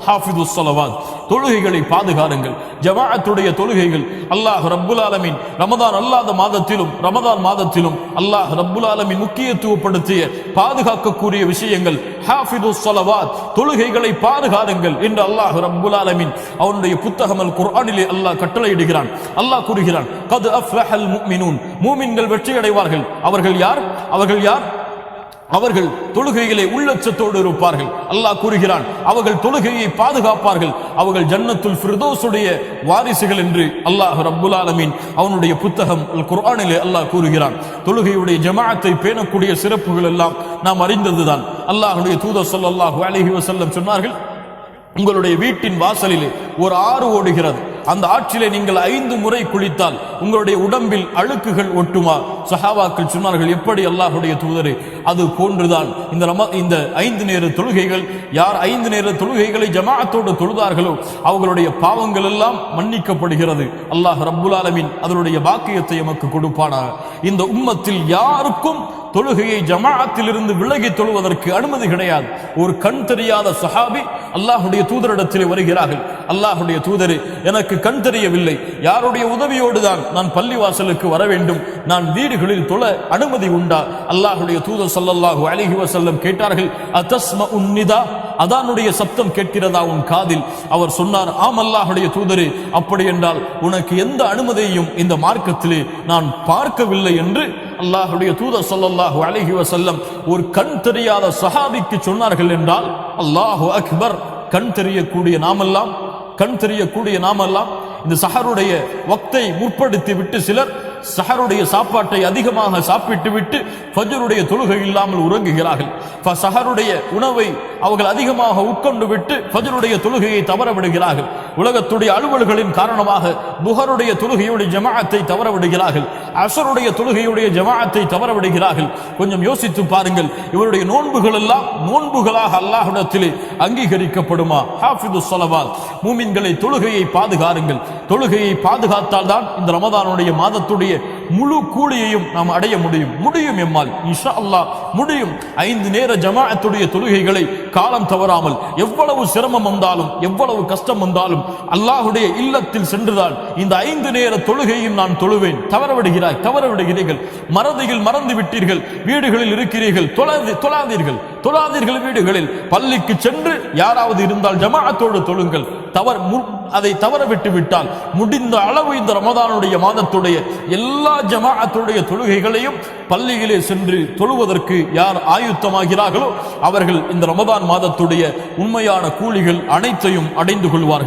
ஹாஃபிதுஸ் ஸலவாத், தொழுகைகளை பாதுகாருங்கள். ஜமாஅத்துடைய தொழுகைகள் அல்லாஹ் ரப்புல் ஆலமீன் ரமதான் அல்லாத மாதத்திலும் ரமதான் மாதத்திலும் அல்லாஹ் ரப்புல் ஆலமீன் முக்கியத்துவப்படுத்திய பாதுகாக்கக்கூடிய விஷயங்கள். ஹாஃபிதுஸ் ஸலவாத், தொழுகைகளை பாதுகாருங்கள் என்று அல்லாஹ் ரப்புல் ஆலமீன் அவனுடைய புத்தகம் அல் குர்ஆனிலே அல்லாஹ் கட்டளையிடுகிறான். அல்லாஹ் கூறுகிறான், கத் அஃப்லஹல் முஃமினூன், மூமின்கள் வெற்றி அடைவார்கள். அவர்கள் யார்? அவர்கள் தொழுகையிலே உள்ளச்சத்தோடு இருப்பார்கள். அல்லாஹ் கூறுகிறான், அவர்கள் தொழுகையை பாதுகாப்பார்கள், அவர்கள் ஜன்னத்துல் ஃபிர்தௌஸுடைய வாரிசுகள் என்று அல்லாஹ் ரப்புல் ஆலமீன் அவனுடைய புத்தகம் அல் குர்ஆனிலே அல்லாஹ் கூறுகிறான். தொழுகையுடைய ஜமாஅத்தை பேணக்கூடிய சிறப்புகள் எல்லாம் நாம் அறிந்ததுதான். அல்லாஹ்வுடைய தூதர் ஸல்லல்லாஹு அலைஹி வஸல்லம் சொன்னார்கள், உங்களுடைய வீட்டின் வாசலிலே ஒரு ஆறு ஓடுகிறது, அந்த ஆற்றிலே நீங்கள் 5 முறை குளித்தால் உங்களுடைய உடம்பில் அழுக்குகள் ஒட்டுமா? சஹாபாக்கள் சொன்னார்கள், எப்படி அல்லாஹ்வுடைய தூதரே? அது போன்றுதான் இந்த 5 நேர தொழுகைகள். யார் 5 நேர தொழுகைகளை ஜமாஅத்தோடு தொழுதார்களோ அவர்களுடைய பாவங்கள் எல்லாம் மன்னிக்கப்படுகிறது. அல்லாஹ் ரப்புல் ஆலமீன் அதனுடைய பாக்கியத்தை எமக்கு கொடுப்பானாக. இந்த உம்மத்தில் யாருக்கும் தொழுகையை ஜமாஅத்தில் இருந்து விலகி தொழுவதற்கு அனுமதி கிடையாது. ஒரு கண் தெரியாத சஹாபி அல்லாஹ்வுடைய தூதரிடத்தில் வருகிறார்கள், அல்லாஹ்வுடைய தூதரே, எனக்கு கண் தெரியவில்லை, யாருடைய உதவியோடு தான் நான் பள்ளிவாசலுக்கு வர வேண்டும், நான் வீடுகளில் தொழ அனுமதி உண்டா? அல்லாஹ்வுடைய தூதர் ஸல்லல்லாஹு அலைஹி வஸல்லம் கேட்டார்கள், அதஸ்மஉன் நிதா, அதானுடைய சப்தம் கேட்கிறதா உன் காதில்? அவர் சொன்னார், ஆம் அல்லாஹ்வுடைய தூதரே, அப்படி என்றால் உனக்கு எந்த அனுமதியையும் இந்த மார்க்கத்திலே நான் பார்க்கவில்லை என்று அல்லாஹ்வுடைய தூதர் ஸல்லல்லாஹு அலைஹி வஸல்லம் ஒரு கண் தெரியாத சஹாபிக்கு சொன்னார்கள் என்றால், அல்லாஹு அக்பர். கண் தெரியக்கூடிய நாமெல்லாம் இந்த சஹருடைய வக்தை முற்படுத்தி விட்டு சிலர் சஹருடைய சாப்பாட்டை அதிகமாக சாப்பிட்டு விட்டு ஃபஜ்ருடைய தொழுகை இல்லாமல் உறங்குகிறார்கள். சஹருடைய உணவை அவர்கள் அதிகமாக உட்கொண்டு விட்டு ஃபஜ்ருடைய தொழுகையை தவற விடுகிறார்கள். உலகத்துடைய அலுவல்களின் காரணமாக துஹருடைய தொழுகையுடைய ஜமாஅத்தை தவற விடுகிறார்கள், அஸருடைய தொழுகையுடைய ஜமாஅத்தை தவற விடுகிறார்கள். கொஞ்சம் யோசித்து பாருங்கள், இவருடைய நோன்புகள் எல்லாம் நோன்புகளாக அல்லாஹ்விடத்திலே அங்கீகரிக்கப்படுமா? ஹாஃபிதுஸ் ஸலவாத், மூமின்களை தொழுகையை பாதுகாருங்கள். தொழுகையை பாதுகாத்தால் தான் இந்த ரமதானுடைய மாதத்துடைய முழு கூலியையும் நாம் அடைய முடியும் எம்மால் இன்ஷா அல்லாஹ் முடியும். 5 நேர ஜமாஅத்துடைய தொழுகைகளை காலம் தவறாமல், எவ்வளவு சிரமம் வந்தாலும் எவ்வளவு கஷ்டம் வந்தாலும் அல்லாஹ்வுடைய இல்லத்தில் சென்றுதான் இந்த 5 நேர தொழுகையும் நான் தொழுவேன். தவற விடுகிறீர்கள், மறந்து விட்டீர்கள், வீடுகளில் இருக்கிறீர்கள், தொழாதீர்கள் வீடுகளில். பள்ளிக்கு சென்று யாராவது இருந்தால் ஜமாஅத்தோடு தொழுங்கள். அதை தவற விட்டு விட்டால் முடிந்த அளவு இந்த ரமதானுடைய மாதத்துடைய எல்லா ஜமாஅத்துடைய தொழுகைகளையும் பள்ளியிலே சென்று தொழுவதற்கு யார் ஆயுத்தமாகிறார்களோ அவர்கள் இந்த ரமதான் மாதத்துடைய உண்மையான கூலிகள் அனைத்தையும் அடைந்து கொள்வார்கள்.